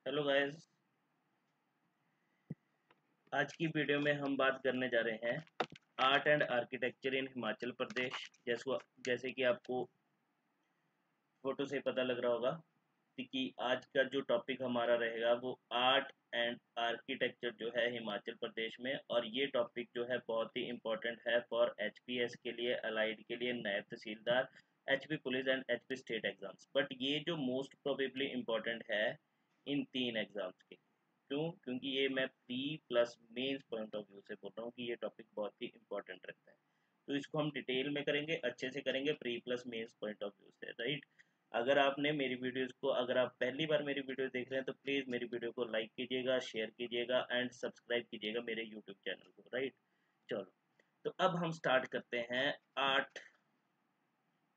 Hello guys. आज की video में हम बात करने जा रहे हैं art and architecture in Himachal Pradesh. जैसे कि आपको फोटो से पता लग रहा होगा कि आज का जो टॉपिक हमारा रहेगा वो आर्ट एंड आर्किटेक्चर जो है हिमाचल प्रदेश में। और ये टॉपिक जो है बहुत ही इम्पोर्टेंट है फॉर एचपीएस के लिए, अलाइड के लिए, नायब तहसीलदार, HP police and HP state exams. But ये जो मोस्ट प्रोबेबली इम्पोर्टेंट है इन तीन एग्जाम्स के। क्यों? क्योंकि ये मैं pre plus mains point of view से बोल रहा हूँ कि ये टॉपिक बहुत ही इम्पोर्टेंट रहता है। तो इसको हम डिटेल में करेंगे, अच्छे से करेंगे, pre plus mains point of view से, राइट। अगर आप पहली बार मेरी वीडियो देख रहे हैं तो प्लीज़ मेरी वीडियो को लाइक कीजिएगा, शेयर कीजिएगा एंड सब्सक्राइब कीजिएगा मेरे यूट्यूब चैनल को, राइट। चलो, तो अब हम स्टार्ट करते हैं आर्ट।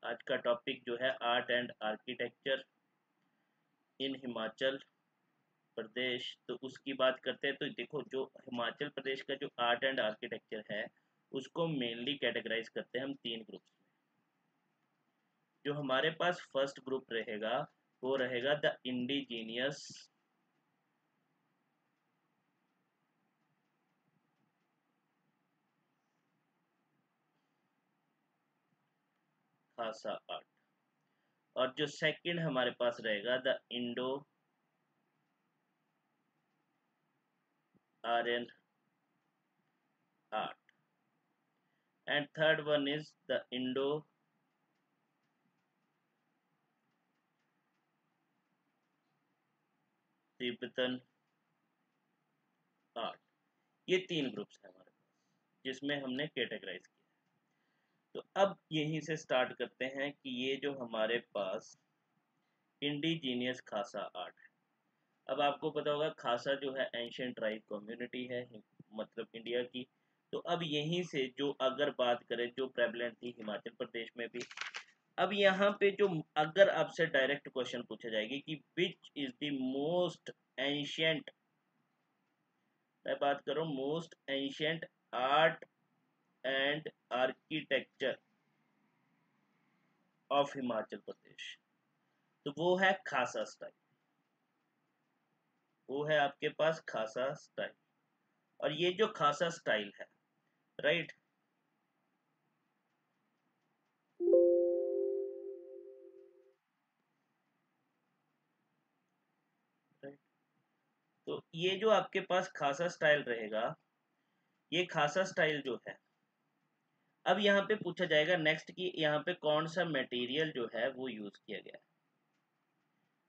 आज का टॉपिक जो है art and architecture in Himachal Pradesh. तो उसकी बात करते हैं। तो देखो, जो हिमाचल प्रदेश का जो आर्ट एंड आर्किटेक्चर है उसको मेनली कैटेगराइज करते हैं हम तीन ग्रुप्स में। जो हमारे पास फर्स्ट ग्रुप रहेगा वो रहेगा द इंडिजीनियस खासा आर्ट। और जो सेकंड हमारे पास रहेगा the Indo Aryan art. And third one is the Indo Tibetan art. ये तीन ग्रुप्स हैं हमारे पास जिसमें हमने कैटेगराइज किया। तो अब यहीं से स्टार्ट करते हैं कि ये जो हमारे पास इंडिजीनियस खासा आर्ट है। अब आपको पता होगा खासा जो है एंशियंट ट्राइब कम्युनिटी है, मतलब इंडिया की। तो अब यहीं से जो अगर बात करें जो प्रेवलेंट थी हिमाचल प्रदेश में भी। अब यहाँ पे जो अगर आपसे डायरेक्ट क्वेश्चन पूछा जाएगी कि which is the most ancient, मैं बात कर रहा हूँ most ancient art and architecture of Himachal Pradesh, तो वो है खासा स्टाइल। वो है आपके पास खासा स्टाइल। और ये जो खासा स्टाइल है, राइट, राइट। तो ये जो आपके पास खासा स्टाइल रहेगा, ये खासा स्टाइल जो है, अब यहाँ पे पूछा जाएगा नेक्स्ट कि यहाँ पे कौन सा मटेरियल जो है वो यूज किया गया है।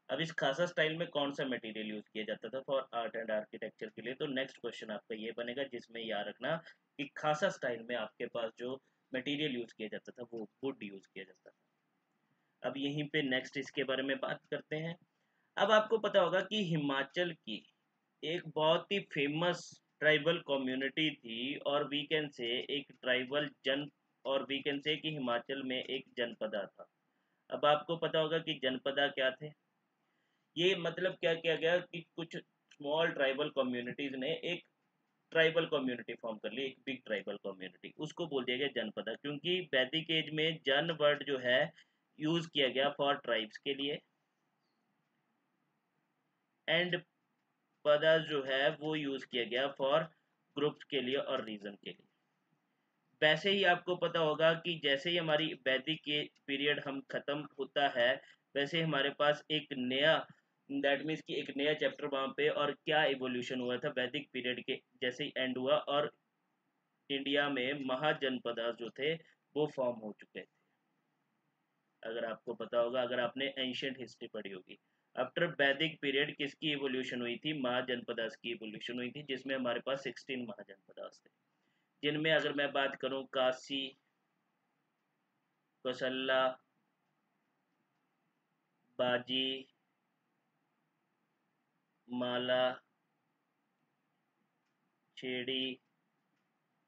अब इस खासा स्टाइल में कौन सा मटेरियल यूज किया जाता था फॉर आर्ट एंड आर्किटेक्चर के लिए। तो नेक्स्ट क्वेश्चन आपका ये बनेगा जिसमें याद रखना कि खासा स्टाइल में आपके पास जो मटेरियल यूज किया जाता था वो वुड यूज किया जाता था। अब यहीं पे नेक्स्ट इसके बारे में बात करते हैं। अब आपको पता होगा कि हिमाचल की एक बहुत ही फेमस ट्राइबल कम्युनिटी थी, और वी कैन से एक ट्राइबल जन, और वी कैन से कि हिमाचल में एक जनपदा था। अब आपको पता होगा कि जनपदा क्या थे। ये मतलब क्या किया गया कि कुछ स्मॉल ट्राइबल कम्युनिटीज ने एक ट्राइबल कम्युनिटी फॉर्म कर ली, एक बिग ट्राइबल कम्युनिटी, उसको बोल दिया गया जनपदा। क्योंकि वैदिक एज में जन वर्ड जो है यूज किया गया फॉर ट्राइब्स के लिए, एंड पदा जो है वो यूज किया गया फॉर ग्रुप्स के लिए और रीजन के लिए। वैसे ही आपको पता होगा कि जैसे ही हमारी वैदिक के पीरियड हम खत्म होता है, वैसे ही हमारे पास एक नया, दैट मीन्स कि एक नया चैप्टर वहां पे, और क्या इवोल्यूशन हुआ था वैदिक पीरियड के जैसे ही एंड हुआ, और इंडिया में महाजनपदा जो थे वो फॉर्म हो चुके थे। अगर आपको पता होगा, अगर आपने एंशियंट हिस्ट्री पढ़ी होगी, आफ्टर वैदिक पीरियड किसकी इवोल्यूशन हुई थी? महाजनपदास की इवोल्यूशन हुई थी, जिसमें हमारे पास 16 महाजनपदास थे। जिनमें अगर मैं बात करूं, काशी, कौशल्या, बाजी, माला, छेड़ी,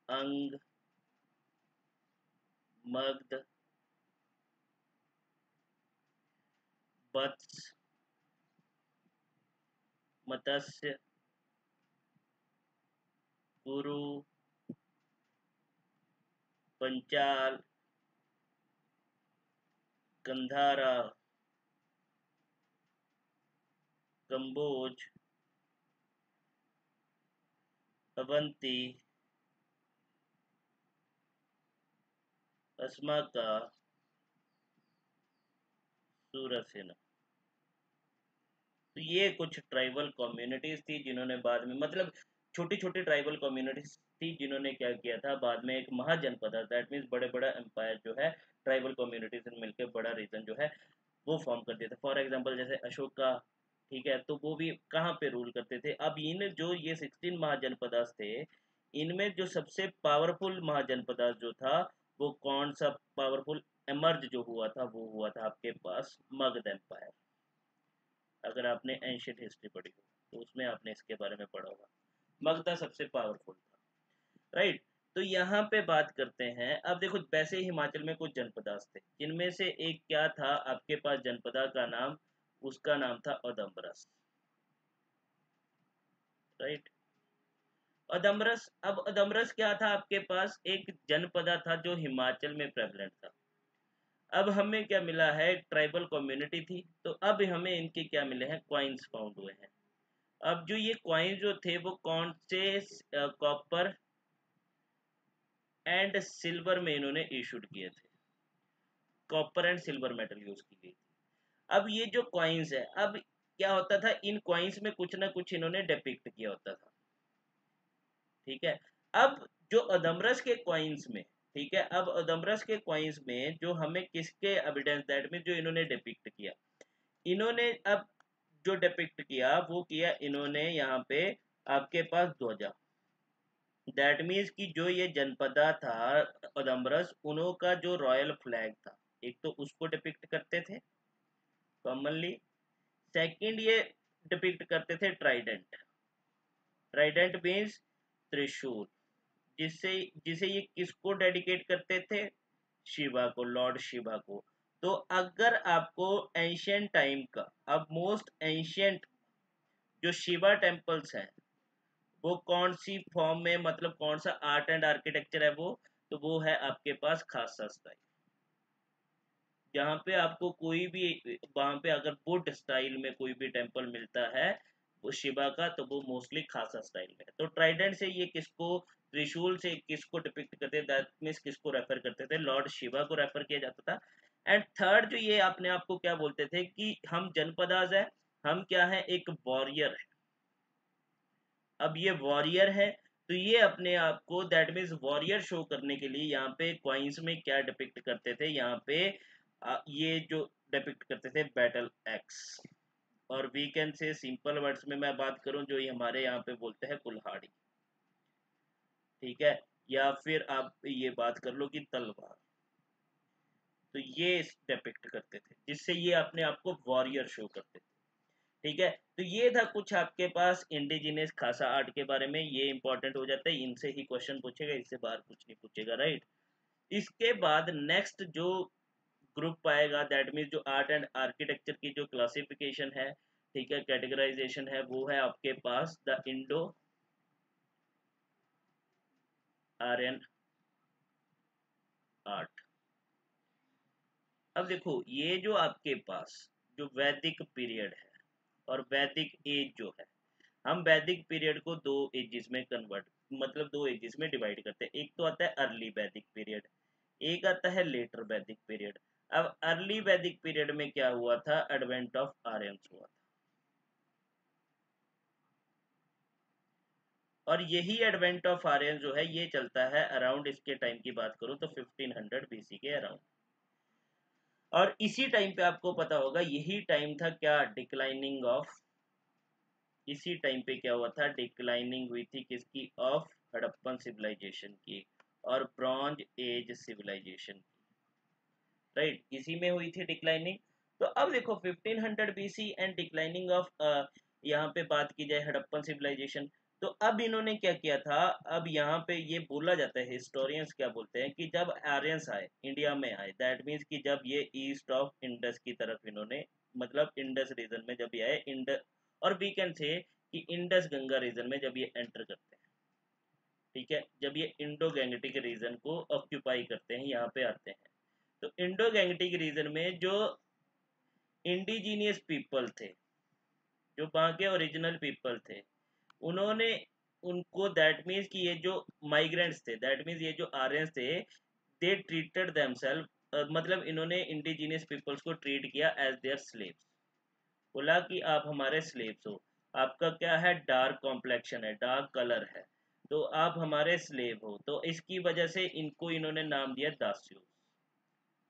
अंग, मगध, वत्स, मत्स्य, गुरु, पंचाल, गंधारा, कंबोज, अवंती, अस्माका, सूरसेन। तो ये कुछ ट्राइबल कम्युनिटीज थी जिन्होंने बाद में, मतलब छोटी छोटी ट्राइबल कम्युनिटीज थी जिन्होंने क्या किया था, बाद में एक महाजनपद, दैट मीन्स बड़े बड़ा एम्पायर जो है ट्राइबल कम्युनिटीज ने मिलकर बड़ा रीजन जो है वो फॉर्म कर दिया था। फॉर एग्जांपल जैसे अशोक का, ठीक है, तो वो भी कहाँ पे रूल करते थे। अब इन जो ये 16 महाजनपदास थे, इनमें जो सबसे पावरफुल महाजनपदास जो था, वो कौन सा पावरफुल एमर्ज जो हुआ था, वो हुआ था आपके पास मगध एम्पायर। अगर आपने एंशियंट हिस्ट्री पढ़ी हो तो उसमें आपने इसके बारे में पढ़ा होगा, मगधा सबसे पावरफुल था, राइट। तो यहाँ पे बात करते हैं, अब देखो वैसे ही हिमाचल में कुछ जनपदास थे, जिनमें से एक क्या था आपके पास जनपदा का नाम, उसका नाम था उदम्बरस, राइट। उदम्बरस, अब उदम्बरस क्या था आपके पास, एक जनपदा था जो हिमाचल में प्रेवलेंट था। अब हमें क्या मिला है, ट्राइबल कम्युनिटी थी, तो अब हमें इनके क्या मिले हैं, क्वाइंस फाउंड हुए हैं। अब जो ये क्वाइन जो थे वो कौन से कॉपर एंड सिल्वर में इन्होंने इशूड किए थे, copper and silver metal use की गई थी। अब ये जो क्वाइंस है, अब क्या होता था, इन क्वाइंस में कुछ ना कुछ इन्होंने डिपिक्ट किया होता था, ठीक है। अब जो अदमरस के क्वाइंस में, ठीक है, अब अदमरस के क्वाइंस में जो हमें किसके एविडेंस, दैट में जो इन्होंने डिपिक्ट किया, इन्होंने अब जो डिपिक्ट किया वो किया इन्होंने यहाँ पे आपके पास ध्वजा, दैट मीन्स कि जो ये जनपदा था उदम्बरस, उन्हों का जो रॉयल फ्लैग था, एक तो उसको डिपिक्ट करते थे कॉमनली, सेकंड ये डिपिक्ट करते थे ट्राइडेंट, ट्राइडेंट मीन्स त्रिशूल, जिससे जिसे ये किसको डेडिकेट करते थे, शिवा को, लॉर्ड शिवा को। तो अगर आपको एंशियंट टाइम का, अब मोस्ट एंशियंट जो शिवा टेम्पल्स हैं, वो कौन सी फॉर्म में, मतलब कौन सा आर्ट एंड आर्किटेक्चर है वो, तो वो है आपके पास खासा स्टाइल। जहाँ पे आपको कोई भी, वहां पे अगर वुड स्टाइल में कोई भी टेम्पल मिलता है वो शिवा का, तो वो मोस्टली खासा स्टाइल में है। तो ट्राइडेंट से ये किसको, त्रिशूल से किसको डिपिक्ट करते थे, दैट मीन्स किसको रेफर करते थे, लॉर्ड शिवा को रेफर किया जाता था। एंड थर्ड जो ये अपने आप को क्या बोलते थे कि हम जनपदाज है, हम क्या है, एक वॉरियर है। अब ये वॉरियर है, तो ये अपने आप को, दैट मीन्स वॉरियर शो करने के लिए यहाँ पे क्वाइंस में क्या डिपिक्ट करते थे, यहाँ पे ये जो डिपिक्ट करते थे बैटल एक्स, और वी कैन से सिंपल वर्ड्स में मैं बात करूं, जो ये हमारे यहाँ पे बोलते हैं कुल्हाड़ी, ठीक है, या फिर आप ये बात कर लो कि तलवार। तो ये डिपिक्ट करते थे, जिससे ये अपने आप को वॉरियर शो करते थे, ठीक है। तो ये था कुछ आपके पास इंडिजिनियस खासा आर्ट के बारे में, ये इंपॉर्टेंट हो जाता है, इनसे ही क्वेश्चन पूछेगा, इससे बाहर कुछ नहीं पूछेगा, राइट। इसके बाद नेक्स्ट जो ग्रुप आएगा, दैट मीन्स जो आर्ट एंड आर्किटेक्चर की जो क्लासिफिकेशन है, ठीक है, कैटेगराइजेशन है, वो है आपके पास द इंडो आर्यन आर्ट। अब देखो ये जो आपके पास जो वैदिक पीरियड है और वैदिक एज जो है, हम वैदिक पीरियड को दो एजेस में कन्वर्ट, मतलब दो एजेस में डिवाइड करते हैं। एक तो आता है अर्ली वैदिक पीरियड, एक आता है लेटर वैदिक पीरियड। अब अर्ली वैदिक पीरियड में क्या हुआ था, एडवेंट ऑफ आर्यंस हुआ था, और यही एडवेंट ऑफ आर्यन जो है ये चलता है अराउंड, इसके टाइम की बात करूं तो 1500 बीसी के अराउंड। और इसी टाइम पे आपको पता होगा, यही टाइम था क्या, डिक्लाइनिंग ऑफ, इसी टाइम पे क्या हुआ था, डिक्लाइनिंग हुई थी किसकी, ऑफ हड़प्पन सिविलाइजेशन की और ब्रॉन्ज एज सिविलाइजेशन की, राइट, इसी में हुई थी डिक्लाइनिंग। तो अब देखो 1500 बीसी एंड डिक्लाइनिंग ऑफ, यहाँ पे बात की जाए हड़प्पन सिविलाइजेशन, तो अब इन्होंने क्या किया था, अब यहाँ पे ये बोला जाता है, हिस्टोरियंस क्या बोलते हैं कि जब आर्यंस आए इंडिया में आए, दैट मीन्स कि जब ये ईस्ट ऑफ इंडस की तरफ इन्होंने, मतलब इंडस रीजन में जब ये आए, इंडस, और वी कैन से कि इंडस गंगा रीजन में जब ये एंटर करते हैं, ठीक है, जब ये इंडो गैंगटिक रीजन को ऑक्यूपाई करते हैं, यहाँ पे आते हैं, तो इंडो गैंगटिक रीजन में जो इंडिजीनियस पीपल थे, जो वहाँ के ओरिजिनल पीपल थे, उन्होंने उनको दैट मीन्स कि ये जो माइग्रेंट्स थे, दैट मीन्स ये जो आर्यंस थे, दे ट्रीटेड देमसेल्फ, मतलब इन्होंने इंडिजीनियस पीपल्स को ट्रीट किया एज देयर स्लेव्स। बोला कि आप हमारे स्लेव्स हो, आपका क्या है, डार्क कॉम्प्लेक्शन है, डार्क कलर है, तो आप हमारे स्लेव हो, तो इसकी वजह से इनको इन्होंने नाम दिया दास्यूस।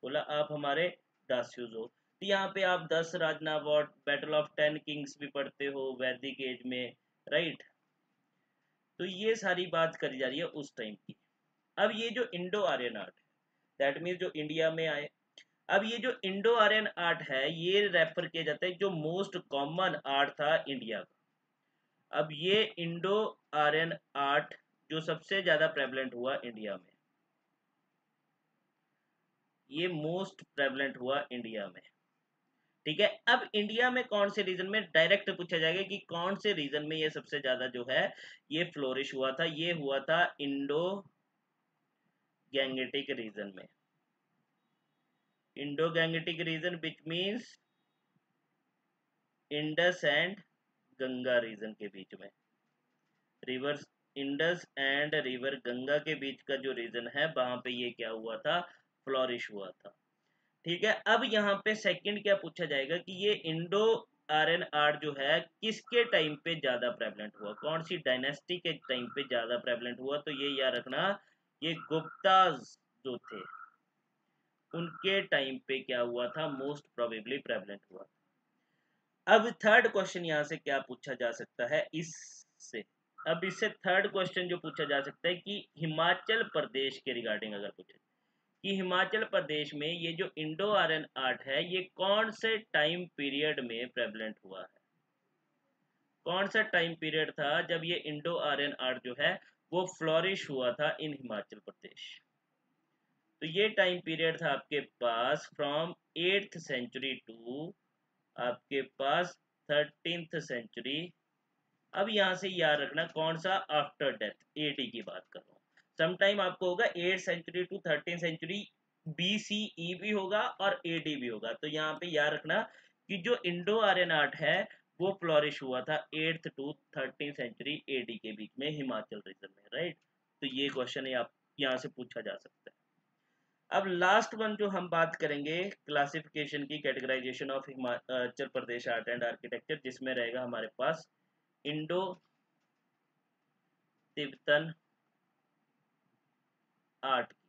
बोला आप हमारे दास्यूस हो। तो यहाँ पे आप 10 राजना वॉट, बैटल ऑफ 10 किंग्स भी पढ़ते हो वैदिक एज में, राइट। तो ये सारी बात करी जा रही है उस टाइम की। अब ये जो इंडो आर्यन आर्ट है, दैट मीन्स जो इंडिया में आए, अब ये जो इंडो आर्यन आर्ट है ये रेफर किया जाता है जो मोस्ट कॉमन आर्ट था इंडिया का। अब ये इंडो आर्यन आर्ट जो सबसे ज्यादा प्रेवलेंट हुआ इंडिया में, ये मोस्ट प्रेवलेंट हुआ इंडिया में, ठीक है। अब इंडिया में कौन से रीजन में, डायरेक्ट पूछा जाएगा कि कौन से रीजन में ये सबसे ज्यादा जो है ये फ्लोरिश हुआ था, ये हुआ था इंडो गैंगेटिक रीजन में। Indo Gangetic region which means Indus and Ganga region के बीच में, river Indus and river Ganga के बीच का जो रीजन है वहां पे ये क्या हुआ था, फ्लोरिश हुआ था, ठीक है। अब यहाँ पे सेकंड क्या पूछा जाएगा कि ये इंडो आर्यन आर्ट जो है किसके टाइम पे ज्यादा प्रेवलेंट हुआ, कौन सी डायनेस्टी के टाइम पे ज्यादा प्रेवलेंट हुआ, तो ये याद रखना, ये गुप्ताज जो थे उनके टाइम पे क्या हुआ था, मोस्ट प्रोबेबली प्रेवलेंट हुआ। अब थर्ड क्वेश्चन यहाँ से क्या पूछा जा सकता है इससे, अब इससे थर्ड क्वेश्चन जो पूछा जा सकता है कि हिमाचल प्रदेश के रिगार्डिंग अगर पूछे कि हिमाचल प्रदेश में ये जो इंडो आर्यन आर्ट है ये कौन से टाइम पीरियड में प्रेवलेंट हुआ है, कौन सा टाइम पीरियड था जब ये इंडो आर्यन आर्ट जो है वो फ्लोरिश हुआ था इन हिमाचल प्रदेश। तो ये टाइम पीरियड था आपके पास फ्रॉम 8th सेंचुरी टू आपके पास 13th सेंचुरी। अब यहाँ से याद रखना कौन सा, आफ्टर डेथ, एडी की बात कर रहा हूँ। समटाइम आपको होगा 8 सेंचुरी टू 13 सेंचुरी BCE भी होगा और AD भी होगा। तो यहाँ पे याद रखना कि जो इंडो आर्यन आर्ट है वो फ्लोरिश हुआ था 8th टू 13 सेंचुरी AD के बीच में हिमाचल रीजन में, राइट। तो ये क्वेश्चन है आप यहाँ से पूछा जा सकता है। अब लास्ट वन जो हम बात करेंगे क्लासिफिकेशन की, categorisation of Himachal Pradesh art and architecture, जिसमें रहेगा हमारे पास इंडो तिब्बतन आर्ट की।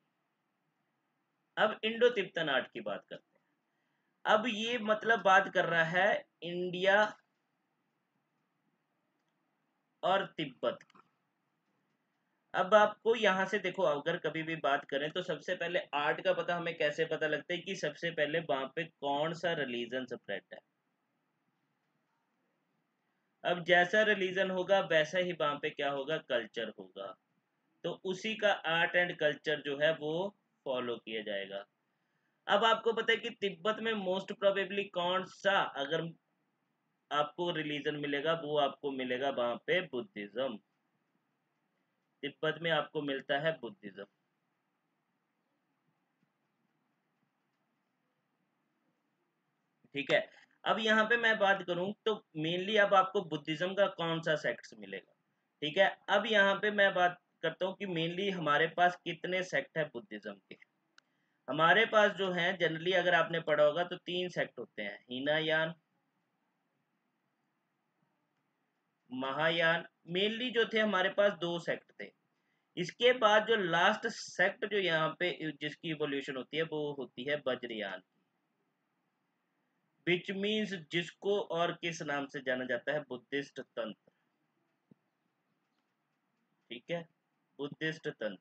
अब इंडो तिब्बतन आर्ट की बात करते हैं। अब ये मतलब बात कर रहा है इंडिया और तिब्बत की। अब आपको यहां से देखो, अगर कभी भी बात करें तो सबसे पहले आर्ट का पता हमें कैसे पता लगता है कि सबसे पहले वहां पे कौन सा रिलीजन स्प्रेड है। अब जैसा रिलीजन होगा वैसा ही वहां पे क्या होगा, कल्चर होगा, तो उसी का आर्ट एंड कल्चर जो है वो फॉलो किया जाएगा। अब आपको पता है कि तिब्बत में मोस्ट प्रोबेबली कौन सा अगर आपको रिलीजन मिलेगा, वो आपको मिलेगा वहां पे बुद्धिज्म। तिब्बत में आपको मिलता है बुद्धिज्म, ठीक है। अब यहाँ पे मैं बात करूं तो मेनली अब आपको बुद्धिज्म का कौन सा सेक्ट मिलेगा, ठीक है। अब यहाँ पे मैं बात करता हूँ कि मेनली हमारे पास कितने सेक्ट है बुद्धिज्म के। हमारे पास जो है जनरली अगर आपने पढ़ा होगा तो 3 सेक्ट होते हैं, हीनायान, महायान। मेनली जो थे हमारे पास 2 सेक्ट थे। इसके बाद जो लास्ट सेक्ट जो यहाँ पे जिसकी इवोल्यूशन होती है वो होती है वज्रयान, विच मीन्स जिसको और किस नाम से जाना जाता है, बुद्धिस्ट तंत्र, ठीक है, बुद्धिस्ट तंत्र।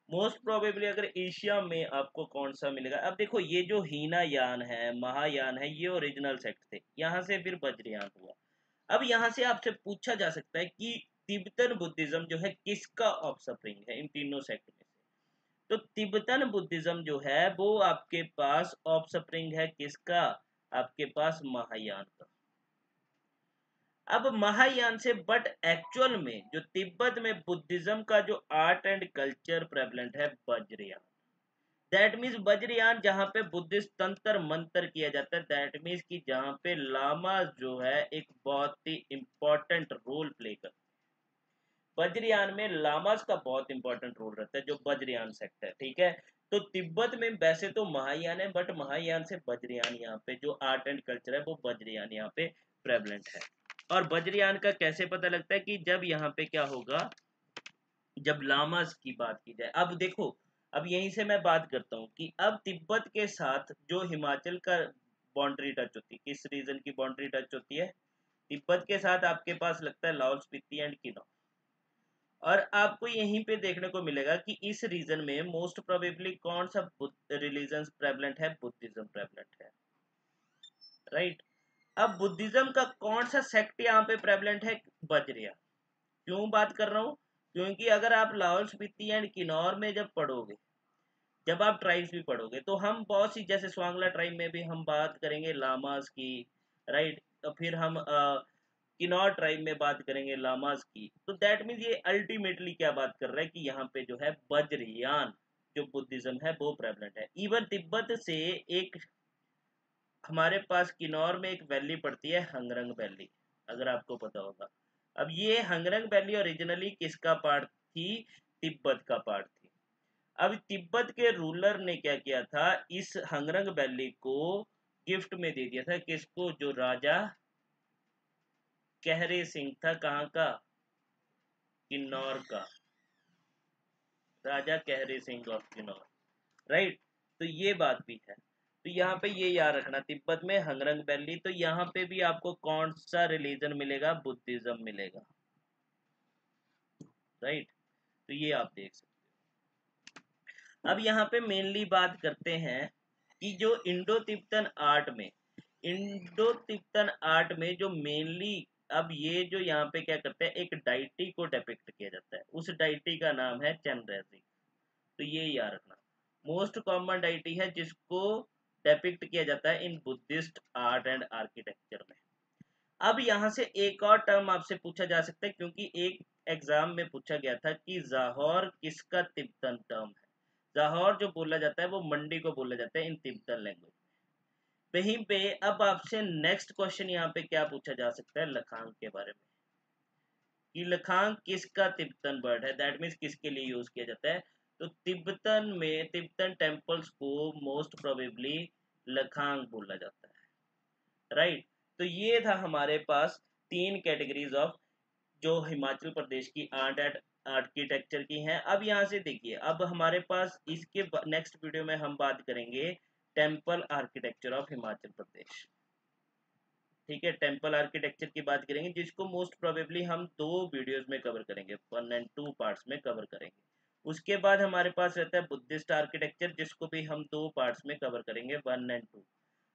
मोस्ट प्रोबेबली अगर एशिया में आपको कौन सा मिलेगा, अब देखो ये जो हीनायान है, महायान है, ये ओरिजिनल सेक्ट थे, यहाँ से फिर वज्रयान हुआ। अब यहाँ से आपसे पूछा जा सकता है कि तिब्बतन बुद्धिज्म जो है किसका ऑफस्प्रिंग है इन तीनों सेक्ट में से। तो तिब्बतन बुद्धिज्म जो है वो आपके पास ऑफस्प्रिंग है किसका, आपके पास महायान का। अब महायान से, बट एक्चुअल में जो तिब्बत में बुद्धिज्म का जो आर्ट एंड कल्चर प्रेवलेंट है वज्रयान। दैट मीन्स वज्रयान जहां पे बुद्धिस्ट तंत्र मंत्र किया जाता है, दैट मीन्स कि जहां पे लामा जो है एक बहुत ही इंपॉर्टेंट रोल प्ले करते हैं। वज्रयान में लामास का बहुत इंपॉर्टेंट रोल रहता है, जो वज्रयान सेक्ट है, ठीक है। तो तिब्बत में वैसे तो महायान है, बट महायान से वज्रयान यहाँ पे जो आर्ट एंड कल्चर है वो वज्रयान यहाँ पे प्रेवलेंट है। और वज्रयान का कैसे पता लगता है कि जब यहाँ पे क्या होगा, जब लामास की बात की जाए। अब देखो, अब यहीं से मैं बात करता हूँ कि अब तिब्बत के साथ जो हिमाचल का बाउंड्री टच होती है, किस रीजन की बाउंड्री टच होती है, तिब्बत के साथ आपके पास लगता है लाहौल स्पीति एंड किन्नौर। और आपको यहीं पे देखने को मिलेगा कि इस रीजन में मोस्ट प्रोबेबली कौन सा रिलीजन प्रेवलेंट है, बुद्धिज्म प्रेवलेंट है, राइट। अब बुद्धिज्म का कौन सा सेक्ट यहाँ पे प्रेवलेंट है, बजरिया। क्यों बात कर रहा हूँ, क्योंकि अगर आप लाहौल स्पीति एंड किन्नौर में जब पढ़ोगे, जब आप ट्राइब्स भी पढ़ोगे, तो हम बहुत सी, जैसे स्वांगला ट्राइब में भी हम बात करेंगे लामास की, राइट। तो फिर हम किन्नौर ट्राइब में बात करेंगे लामास की। तो दैट मीन्स ये अल्टीमेटली क्या बात कर रहा है कि यहाँ पे जो है वज्रयान जो बुद्धिज्म है वो प्रेवलेंट है। इवन तिब्बत से एक हमारे पास किन्नौर में एक वैली पड़ती है, हंगरंग वैली, अगर आपको पता होगा। अब ये हंगरंग वैली ओरिजिनली किसका पार्ट थी, तिब्बत का पार्ट थी। अब तिब्बत के रूलर ने क्या किया था, इस हंगरंग वैली को गिफ्ट में दे दिया था, किसको, जो राजा कहरे सिंह था, कहाँ का, किन्नौर का, राजा कहरे सिंह ऑफ किन्नौर, राइट। तो ये बात भी है। तो यहाँ पे ये याद रखना, तिब्बत में हंगरंग वैली, तो यहाँ पे भी आपको कौन सा रिलीजन मिलेगा, बुद्धिज्म मिलेगा, राइट। तो ये आप देख सकते हो। अब यहाँ पे मेनली बात करते हैं कि जो इंडो तिब्बतन आर्ट में, इंडो तिब्बतन आर्ट में जो मेनली, अब ये जो यहाँ पे क्या करते हैं, एक डाइटी को डिपिक्ट किया जाता है, उस डाइटी का नाम है चंद्रैसी। तो ये याद रखना, मोस्ट कॉमन डाइटी है जिसको डेपिक्ट किया जाता है इन बुद्धिस्ट आर्ट एंड आर्किटेक्चर में। अब यहाँ से एक और टर्म आपसे पूछा जा सकता है, क्योंकि एक एग्जाम में पूछा गया था कि जाहौर किसका तिब्बतन टर्म है। जाहौर जो बोला जाता है वो मंडी को बोला जाता है इन तिब्बतन लैंग्वेज। वहीं पे अब आपसे नेक्स्ट क्वेश्चन यहाँ पे क्या पूछा जा सकता है, लखांग के बारे में, कि लखांग किसका तिब्बतन वर्ड है, दैट मीन्स किसके लिए यूज किया जाता है। तो तिब्बतन में, तिब्बतन टेम्पल्स को मोस्ट प्रोबेबली लखांग बोला जाता है, राइट। तो ये था हमारे पास तीन कैटेगरीज ऑफ जो हिमाचल प्रदेश की आर्ट एंड आर्किटेक्चर की हैं। अब यहाँ से देखिए, अब हमारे पास इसके नेक्स्ट वीडियो में हम बात करेंगे टेम्पल आर्किटेक्चर ऑफ हिमाचल प्रदेश, ठीक है। टेम्पल आर्किटेक्चर की बात करेंगे, जिसको मोस्ट प्रोबेबली हम 2 वीडियोस में कवर करेंगे, 1 एंड 2 पार्ट्स में कवर करेंगे। उसके बाद हमारे पास रहता है बुद्धिस्ट आर्किटेक्चर, जिसको भी हम 2 पार्ट्स में कवर करेंगे, 1 एंड 2।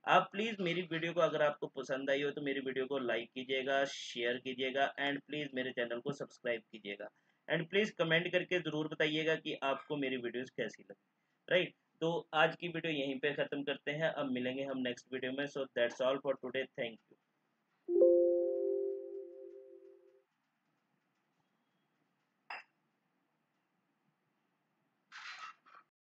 आप प्लीज़ मेरी वीडियो को, अगर आपको पसंद आई हो तो मेरी वीडियो को लाइक कीजिएगा, शेयर कीजिएगा, एंड प्लीज़ मेरे चैनल को सब्सक्राइब कीजिएगा। एंड प्लीज़ कमेंट करके ज़रूर बताइएगा कि आपको मेरी वीडियोस कैसी लगी, राइट। तो आज की वीडियो यहीं पे ख़त्म करते हैं, अब मिलेंगे हम नेक्स्ट वीडियो में। So that's all for today, thank you.